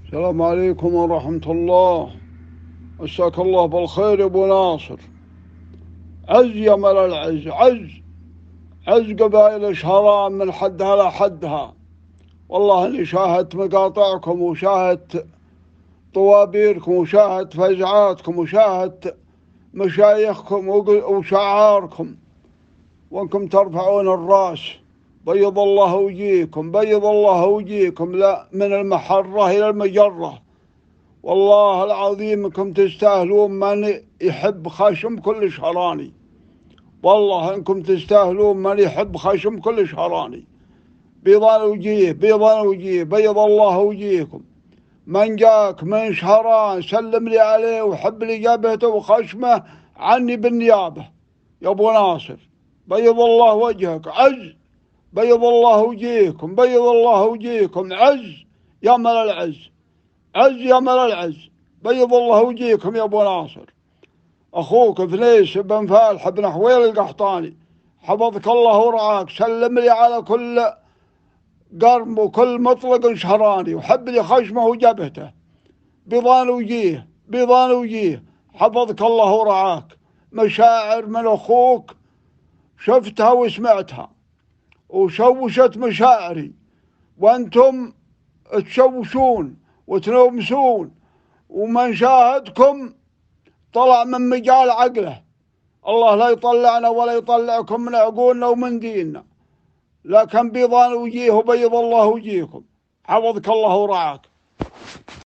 السلام عليكم ورحمة الله. مساك الله بالخير يا ابو ناصر. عز يا مال العز، عز عز قبائل شهران من حدها لحدها. والله اني شاهدت مقاطعكم وشاهدت طوابيركم وشاهدت فزعاتكم وشاهدت مشايخكم وشعاركم، وانكم ترفعون الراس. بيض الله وجيكم، بيض الله وجيكم، لا من المحرة إلى المجرة. والله العظيم انكم تستاهلون من يحب خشم كل شهراني. والله انكم تستاهلون من يحب خشم كل شهراني. بيضان وجيه، بيضان وجيه، بيض الله وجيكم. من جاك من شهران سلم لي عليه وحب لي جبهته وخشمه عني بالنيابة يا ابو ناصر. بيض الله وجهك عز، بيض الله وجيكم، بيض الله وجيكم. عز يا مال العز، عز يا مال العز. بيض الله وجيكم يا ابو ناصر. اخوك فليس بن فالح بن حويل القحطاني، حفظك الله ورعاك. سلم لي على كل قرم وكل مطلق شهراني وحب لي خشمه وجبهته. بيضان وجيه، بيضان وجيه، حفظك الله ورعاك. مشاعر من اخوك شفتها وسمعتها وشوشت مشاعري، وانتم تشوشون وتنومسون، ومن شاهدكم طلع من مجال عقله. الله لا يطلعنا ولا يطلعكم من عقولنا ومن ديننا، لكن بيضان وجيه وبيض الله وجيكم. حفظك الله ورعاك.